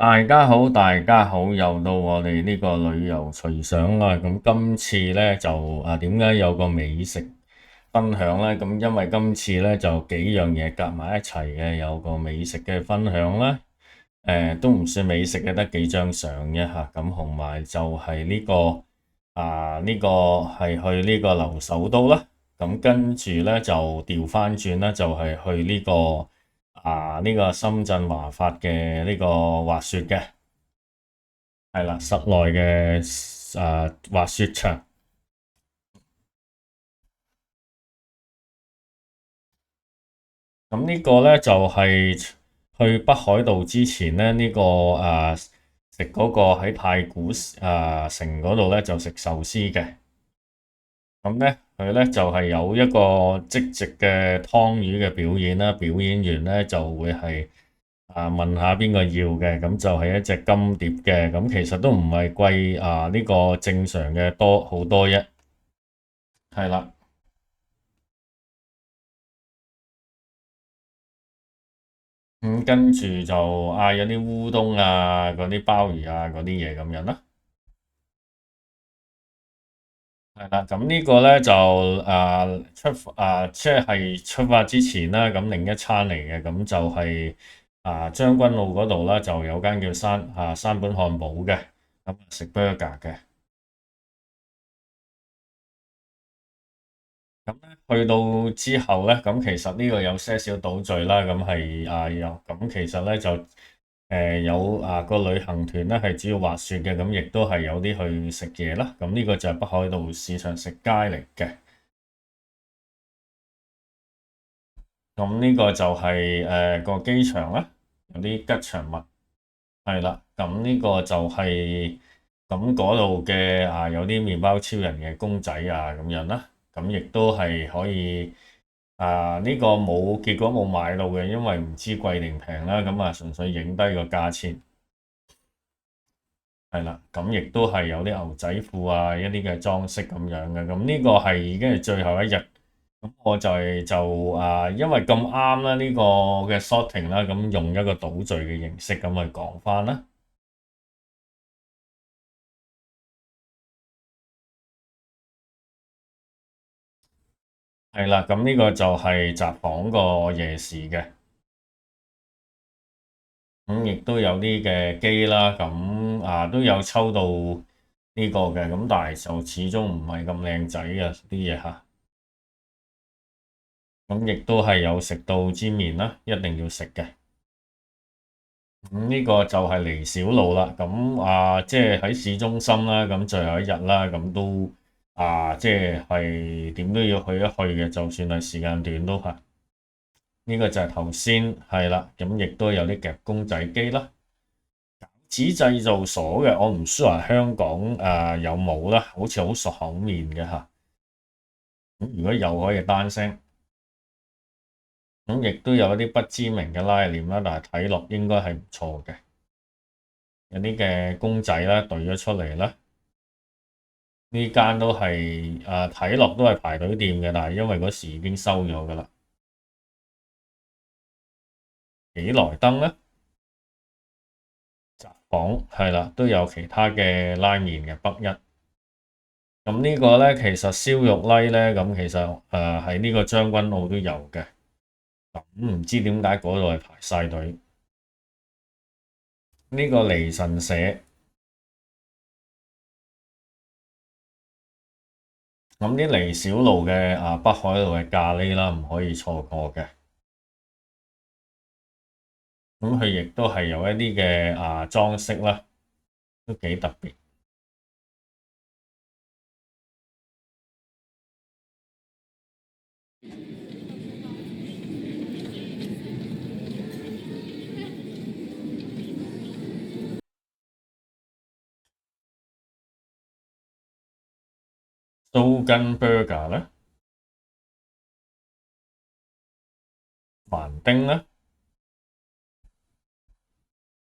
大家好，大家好，又到我哋呢個旅遊隨想啦。咁今次呢，就點解有個美食分享呢？咁因為今次呢，就幾樣嘢夾埋一齊嘅，有個美食嘅分享啦。都唔算美食嘅，得幾張相嘅吓。咁同埋就係呢個係去呢個留首都啦。咁跟住呢，就調翻轉啦，就係去呢個深圳華發嘅呢個滑雪嘅。係啦，室內嘅滑雪場。咁呢個咧就係去北海道之前咧，食嗰個喺太古城嗰度咧就食壽司嘅。咁咧佢咧就係有一個即席嘅湯魚嘅表演啦，表演完咧就會係問下邊個要嘅，咁就係一隻金碟嘅。咁其實都唔係貴呢個正常嘅多好多啫。係啦。跟住就有啲烏冬啊，嗰啲鮑魚啊，嗰啲嘢咁樣啦。係啦，咁呢個咧就即係出發之前啦，咁另一餐嚟嘅。咁就係將軍澳嗰度啦，就有間叫山本漢堡嘅，咁食 burger 嘅。咁咧去到之後咧，咁其實呢個有些少倒敘啦。咁係其實咧就有個旅行團咧係主要滑雪嘅，咁亦都係有啲去食嘢啦。咁呢個就係北海道市場食街嚟嘅。咁呢個就係個機場啦，有啲吉祥物。係啦。咁呢個就係咁嗰度嘅有啲麵包超人嘅公仔咁樣啦。咁亦都係可以呢個結果冇買到嘅，因為唔知貴定平啦。咁純粹影低個價錢。係啦。咁亦都係有啲牛仔褲一啲嘅裝飾咁樣嘅。咁呢個係已經係最後一日。咁我因為咁啱啦，呢個嘅 sorting 啦，咁用一個倒敘嘅形式咁去講翻啦。係啦。咁呢個就係札幌個夜市嘅。咁亦都有啲嘅機啦。咁都有抽到呢個嘅，咁但係就始終唔係咁靚仔嘅啲嘢吓。咁亦都係有食到煎麵啦，一定要食嘅。咁呢個就係離小路啦。咁即係喺市中心啦。咁最後一日啦，咁都即係點都要去一去嘅，就算係時間短都係。呢個就係頭先係啦。咁亦都有啲夾公仔機啦。紙製造所嘅，我唔 sure 香港有冇啦，好似好熟口面嘅吓。咁如果有可以單聲。咁亦都有一啲不知名嘅拉鏈啦，但係睇落應該係唔錯嘅。有啲嘅公仔啦，隊咗出嚟啦。呢間都係睇落都係排隊店嘅，但係因為嗰時已經收咗噶啦。喜來登咧，札幌係啦，都有其他嘅拉麵嘅北一。咁呢個咧，其實燒肉拉咧，咁其實喺呢個將軍澳都有嘅。咁唔知點解嗰度係排晒隊。呢個離神社。咁啲離小路嘅北海道嘅咖喱啦，唔可以錯過嘅。咁佢亦都係有一啲嘅裝飾啦，都幾特別。都根 burger 咧，凡丁咧，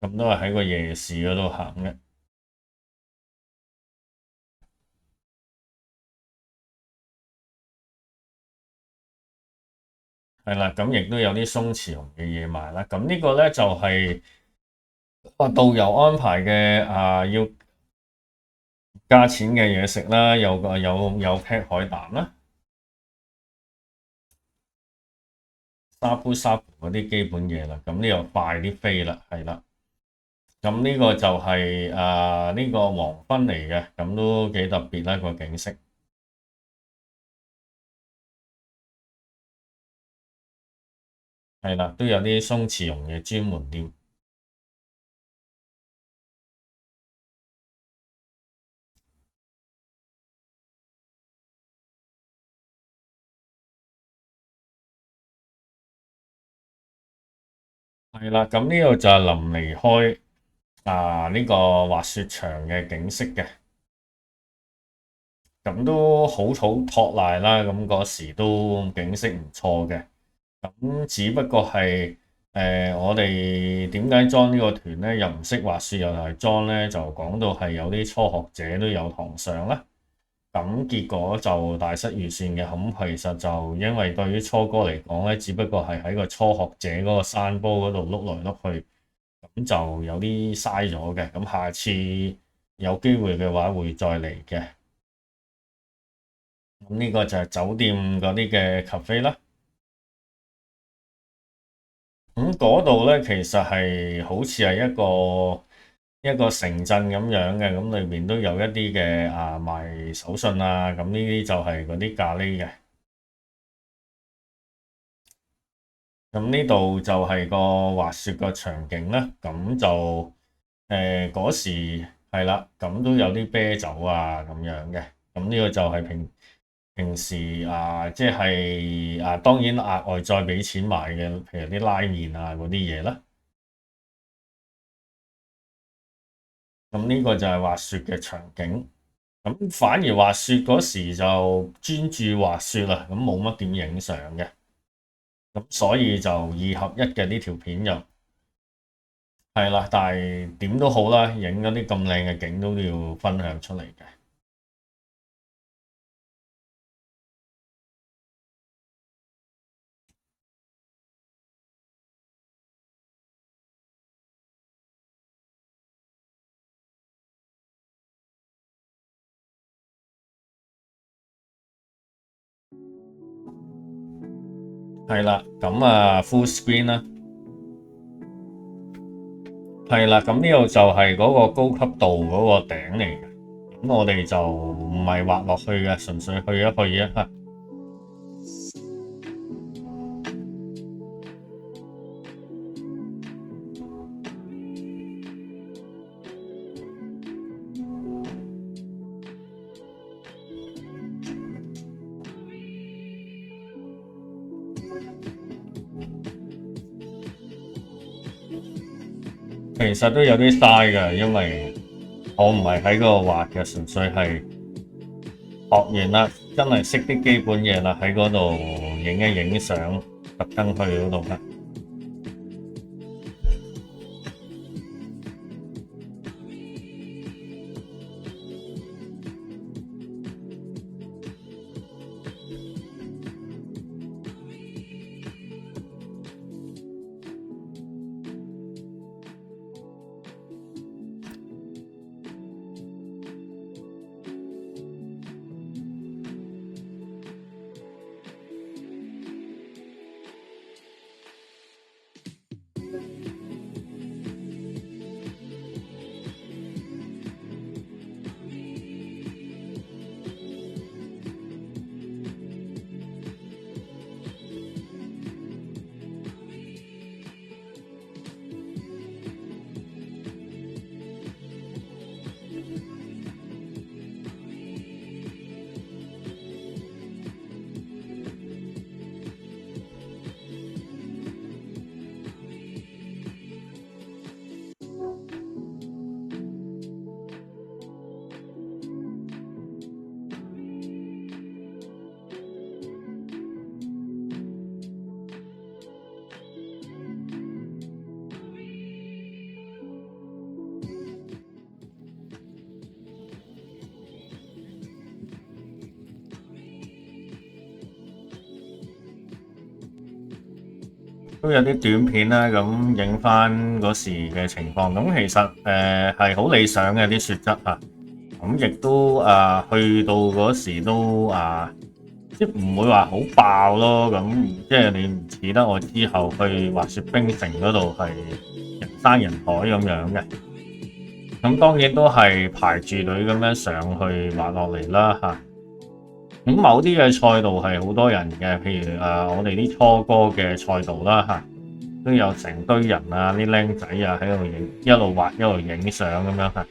咁都係喺個夜市嗰度行嘅。係啦。咁亦都有啲鬆弛紅嘅嘢賣啦。咁呢個咧就係導遊安排嘅要加錢嘅嘢食啦，有 pack 海膽啦，沙煲沙盤嗰啲基本嘢啦。咁呢個快啲飛啦，係啦。咁呢個就係呢個黃昏嚟嘅，咁都幾特別啦個景色。係啦，都有啲鬆弛絨嘅專門店。係啦，咁呢度就係臨離開呢個滑雪場嘅景色嘅，咁都好草托賴啦，咁嗰時都景色唔錯嘅。咁只不過係我哋點解裝呢個團呢？又唔識滑雪又係裝呢？就講到係有啲初學者都有堂上啦。咁結果就大失預算嘅。咁其實就因為對於初哥嚟講呢，只不過係喺個初學者嗰個山坡嗰度碌來碌去，咁就有啲嘥咗嘅。咁下次有機會嘅話會再嚟嘅。咁呢個就係酒店嗰啲嘅 cafe 啦。咁嗰度咧，其實係好似係一個城鎮咁樣嘅，咁裏面都有一啲嘅賣手信啊，咁呢啲就係嗰啲咖喱嘅。咁呢度就係個滑雪個場景啦，咁就嗰時係啦，咁都有啲啤酒啊咁樣嘅。咁呢個就係平時即係當然額外再俾錢買嘅，譬如啲拉麵啊嗰啲嘢啦。咁呢個就係滑雪嘅場景，咁反而滑雪嗰時就專注滑雪啦，咁冇乜點影相嘅，咁所以就2合1嘅呢條片又係啦，但係點都好啦，影嗰啲咁靚嘅景都要分享出嚟嘅。係啦，咁full screen 啦，係啦，咁呢度就係嗰個高級度嗰個頂嚟嘅，咁我哋就唔係滑落去嘅，純粹去一去啫嚇。其實都有啲嘥嘅，因為我唔係喺嗰度滑嘅，純粹係學完啦，真係識啲基本嘢啦，喺嗰度影一影相，特登去嗰度啦。都有啲短片啦，咁影翻嗰時嘅情況。咁其實係好理想嘅啲雪質啊，咁亦都去到嗰時都即係唔會話好爆咯。咁即係你唔似得我之後去滑雪冰城嗰度係人山人海咁樣嘅。咁當然都係排住隊咁樣上去滑落嚟啦嚇。咁某啲嘅賽道係好多人嘅，譬如我哋啲初哥嘅賽道啦嚇，都有成堆人啊，啲僆仔啊喺度影，一路滑一路影相咁樣嚇。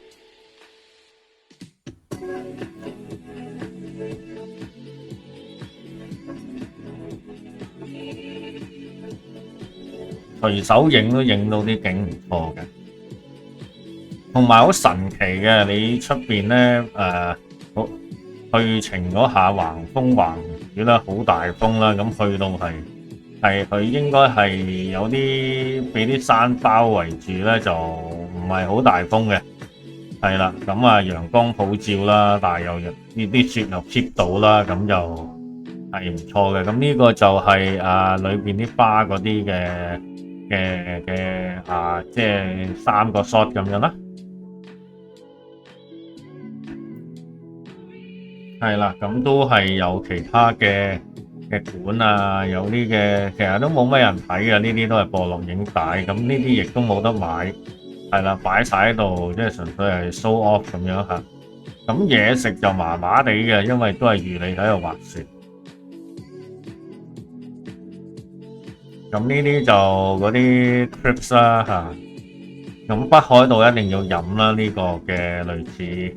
隨手影都影到啲景唔錯嘅，同埋好神奇嘅，你出邊咧去程嗰下橫風橫雨啦，好大風啦，咁去到係佢應該係有啲俾啲山包圍住咧，就唔係好大風嘅，係啦，咁陽光普照啦，但係又呢啲雪又 keep 到啦，咁就係唔錯嘅。咁呢個就係裏邊啲巴嗰啲嘅即係3個 shot 咁樣啦。係啦，咁都係有其他嘅館啊，有啲嘅其實都冇乜人睇嘅，呢啲都係播錄影帶，咁呢啲亦都冇得買，係啦，擺晒喺度，即係純粹係 show off 咁樣嚇。咁嘢食就麻麻地嘅，因為都係預你喺度滑雪。咁呢啲就嗰啲 trips 啦嚇。咁北海道一定要飲啦，呢個嘅類似。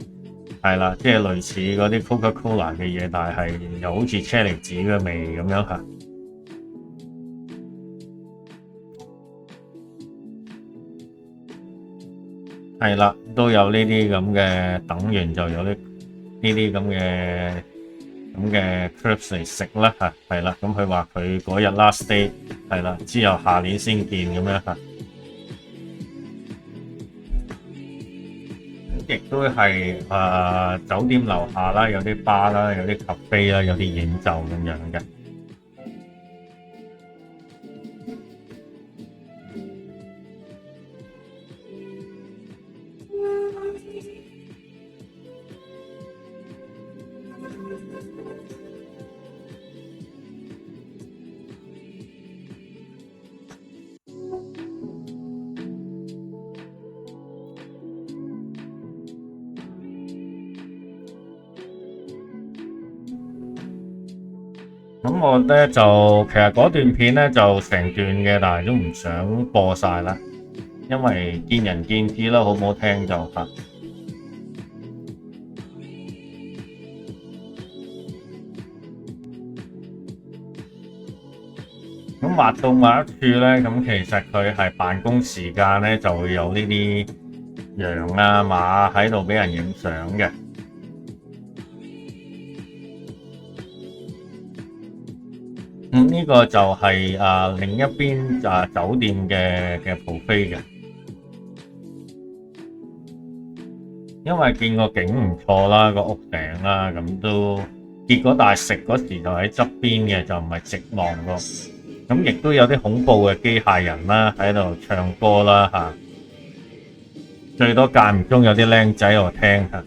係啦，即係類似嗰啲 Coca-Cola 嘅嘢，但係又好似車厘子嘅味咁樣嚇。係啦，都有呢啲咁嘅，等完就有呢啲咁嘅 trips 嚟食啦嚇。係啦，咁佢話佢嗰日 last day 係啦，之後下年先見咁樣嚇。亦都係酒店樓下啦，有啲吧啦，有啲咖啡啦，有啲演奏咁樣嘅。咁我咧就其實嗰段片咧就成段嘅，但係都唔想播晒啦，因為見仁見智啦，好唔好聽就嚇。咁滑到某一處咧，咁其實佢係辦公時間咧，就會有呢啲羊啊馬喺度俾人影相嘅。呢個就係另一邊酒店嘅buffet嘅，因為見個景唔錯啦，個屋頂啦，咁都結果但係食嗰時就喺側邊嘅，就唔係直望個，咁亦都有啲恐怖嘅機械人啦喺度唱歌啦嚇，最多間唔中有啲僆仔喺度聽嚇。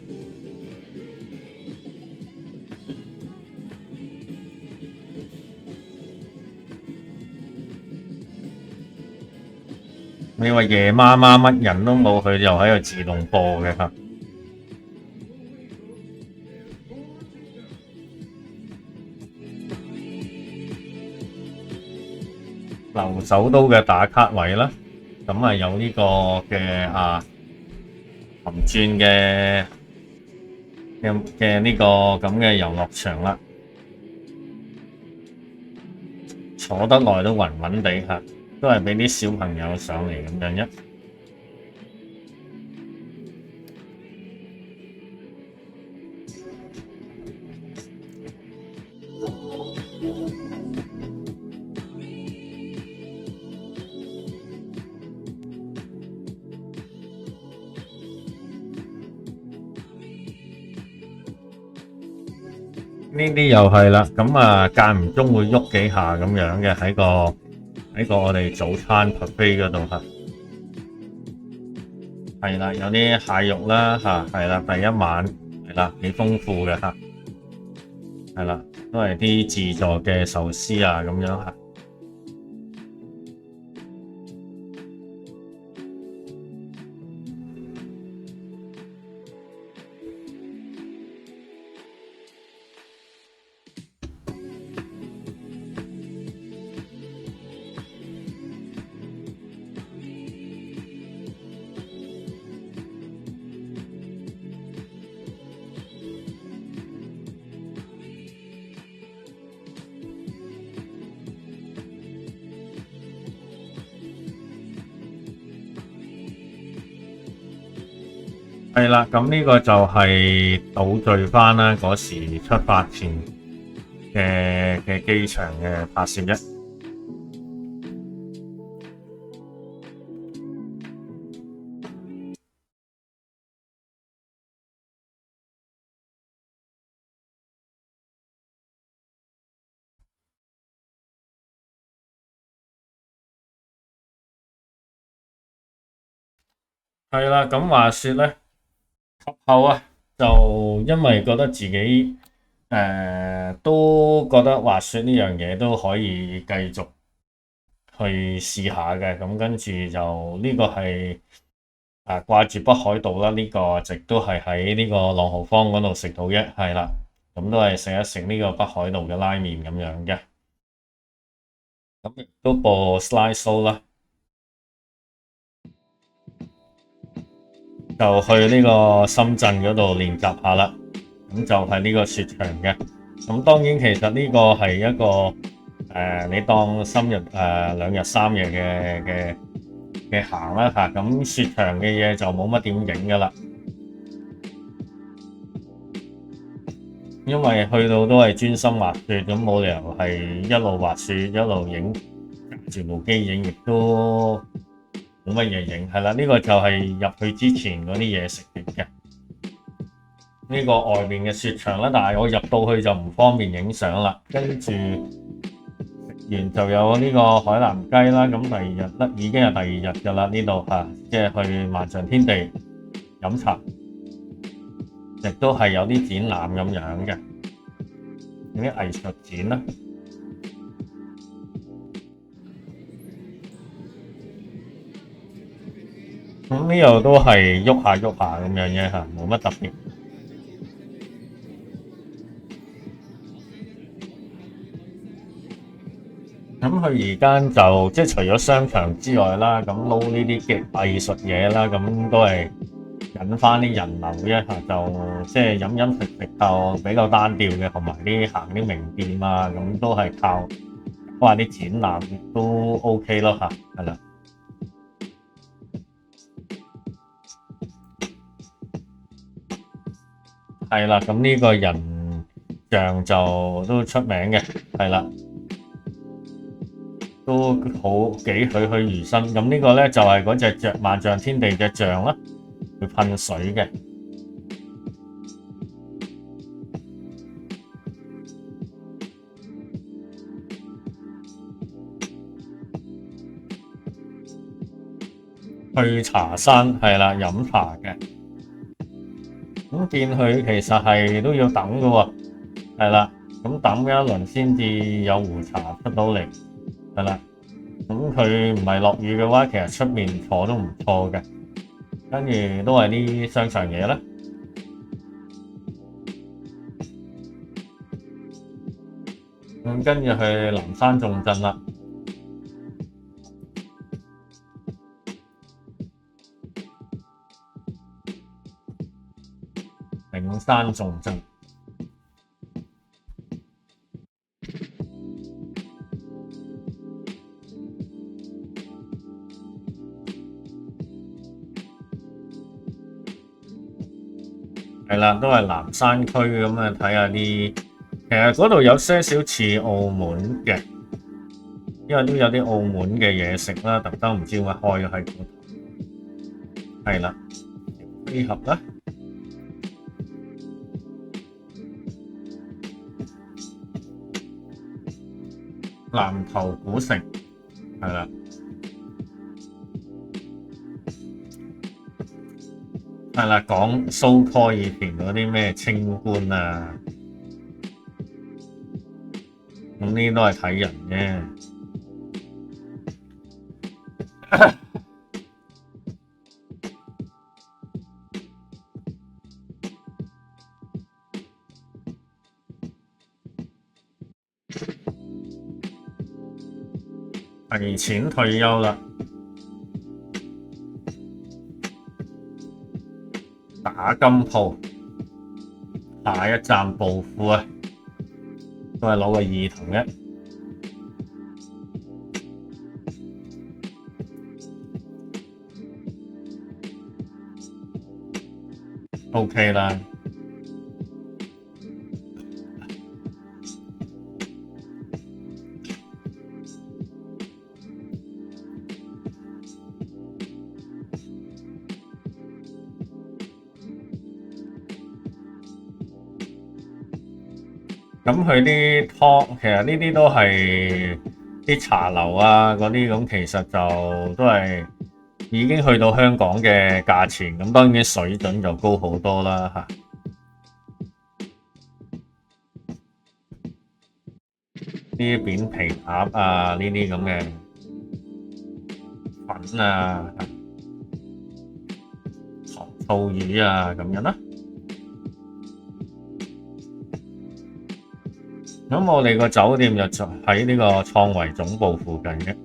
你話夜媽媽乜人都冇，佢又喺度自動播嘅嚇。留守都嘅打卡位啦，咁有呢個嘅含轉嘅呢個咁嘅遊樂場啦，坐得耐都暈暈地嚇。都係俾啲小朋友上嚟咁樣啫。呢啲又係啦，咁間唔中會喐幾下咁樣嘅喺個喺個我哋早餐 buffet 嗰度嚇，係啦，有啲蟹肉啦嚇，係啦，第一晚係啦，幾豐富嘅嚇，係啦，都係啲自助嘅壽司啊咁樣嚇。係啦，咁呢個就係倒敍翻啦嗰時出發前嘅機場嘅拍攝啫。係啦，咁話說咧，及後啊，就因為覺得自己都覺得滑雪呢樣嘢都可以繼續去試下嘅，咁跟住就呢個係掛住北海道啦，呢個直都係喺呢個朗豪坊嗰度食到嘅，係啦，咁都係食一食呢個北海道嘅拉麵咁樣嘅，咁亦都播 slide show 啦，就去呢個深圳嗰度練習下啦，咁就係呢個雪場嘅，咁當然其實呢個係一個你當深入2日3夜嘅行啦嚇，咁雪場嘅嘢就冇乜點影噶啦，因為去到都係專心滑雪，咁冇理由係一路滑雪一路影，住部機影亦都冇乜嘢影，係啦，呢個就係入去之前嗰啲嘢食嚟嘅，呢個外面嘅雪場啦，但係我入到去就唔方便影相啦，跟住。完就有呢個海南雞啦，咁第二日咧已經係第二日㗎啦，呢度嚇，即係去萬象天地飲茶，亦都係有啲展覽咁樣嘅，有啲藝術展啦。咁呢度都係喐下喐下咁樣嘅嚇，冇乜特別。咁佢而家就即係除咗商場之外啦，咁撈呢啲嘅藝術嘢啦，咁都係引翻啲人流啫嚇，就即係飲飲食食就比較單調嘅，同埋啲行啲名店啊，咁都係靠哇啲展覽都 OK 咯嚇，係啦，係啦，咁呢個人像就都出名嘅，係啦。都好幾栩栩如生。咁呢個咧就係嗰隻萬象天地嘅像啦，會噴水嘅，去茶山係啦，飲茶嘅。咁見佢其實係都要等嘅喎，係啦。咁等一輪先至有壺茶出到嚟，係啦。咁佢唔係落雨嘅話，其實出面坐都唔錯嘅。跟住都係啲商場嘢啦。咁跟住去南山重鎮啦，嶺山重鎮係啦，都係南山區咁啊，睇下啲。其實嗰度有些少似澳門嘅，因為都有啲澳門嘅嘢食啦，特登唔知點解開咗喺嗰度。係啦，飛俠啦，南頭古城係啦，係啦，講蘇科以前嗰啲咩清官啊，咁呢啲都係睇人啫。提前退休啦，打金鋪，下一站暴富啊，都係攞個意頭嘅，OK 啦。咁佢啲湯其實呢啲都係啲茶樓啊嗰啲咁，其實就都係已經去到香港嘅價錢，咁當然水準就高好多啦嚇。呢啲扁皮鴨啊，呢啲咁嘅粉啊、糖醋魚啊咁樣啦。咁我哋個酒店就喺呢個創維總部附近嘅。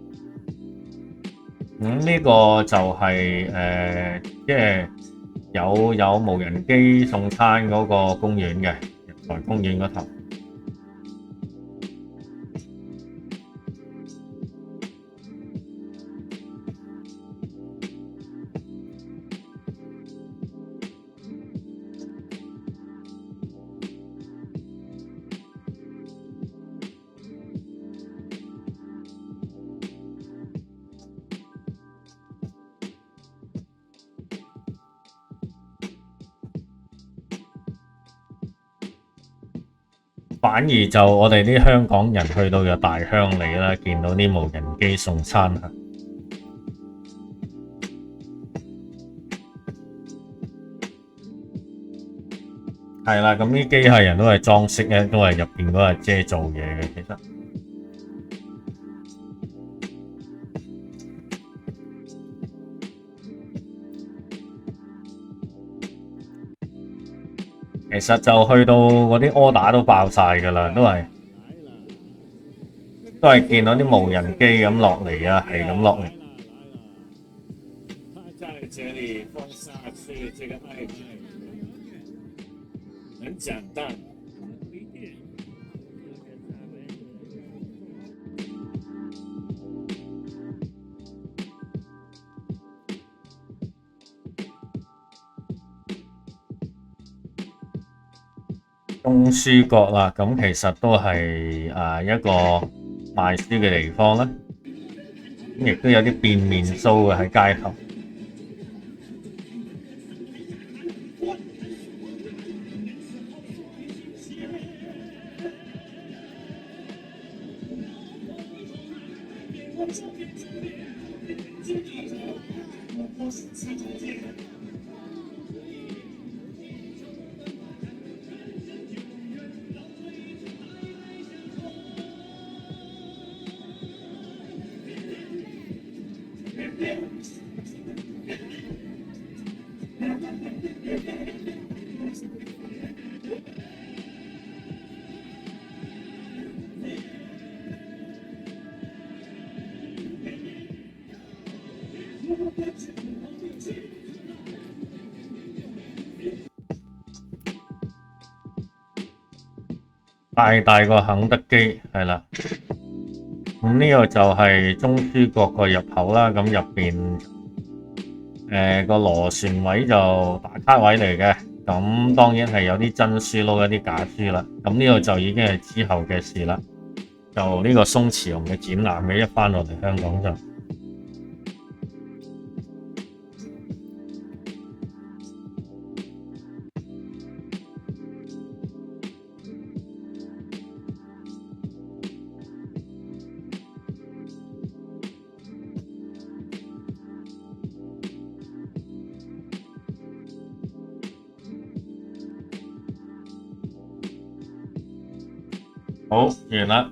呢個就係即係有無人機送餐嗰個公園嘅，人才公園嗰頭。反而就我哋啲香港人去到就大鄉里啦，見到啲無人機送餐啊，係啦，咁啲機械人都係裝飾咧，都係入邊嗰個姐做嘢嘅，其實就去到嗰啲 order 都爆晒㗎啦，都係見到啲無人機咁落嚟啊，係咁落嚟。他在這裡放下去這個愛情，很簡單。中書閣啦，咁其實都係一個賣書嘅地方啦，咁亦都有啲變面騷嘅喺街頭。大大個肯德基係啦，咁呢個就係中書閣個入口啦，咁入邊個螺旋位就打卡位嚟嘅，咁當然係有啲真書咯，有啲假書啦，咁呢個就已經係之後嘅事啦。就呢個鬆弛熊嘅展覽嘅，一返落嚟香港就。好，完啦。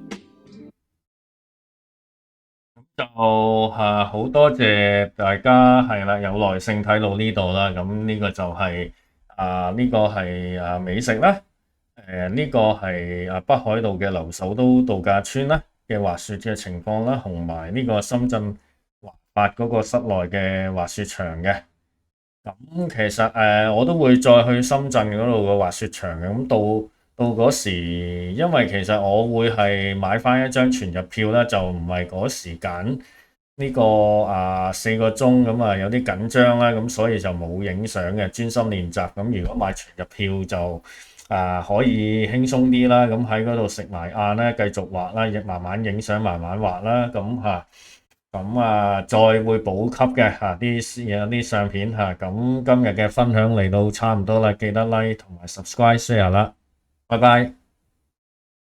就好多謝大家係啦，有耐性睇到呢度啦。咁呢個就係呢個係美食啦。呢個係北海道嘅留守都度假村啦嘅滑雪嘅情況啦，同埋呢個深圳華發嗰個室內嘅滑雪場嘅。咁其實我都會再去深圳嗰度嘅滑雪場嘅。咁到嗰時，因為其實我會係買翻一張全日票啦，就唔係嗰時揀呢個4個鐘咁有啲緊張啦，咁所以就冇影相嘅，專心練習。咁如果買全日票就可以輕鬆啲啦，咁喺嗰度食埋晏啦，繼續滑啦，亦慢慢影相，慢慢滑啦，咁再會補給嘅啲相片咁今日嘅分享嚟到差唔多啦，記得 like 同埋 subscribe share 啦，拜拜。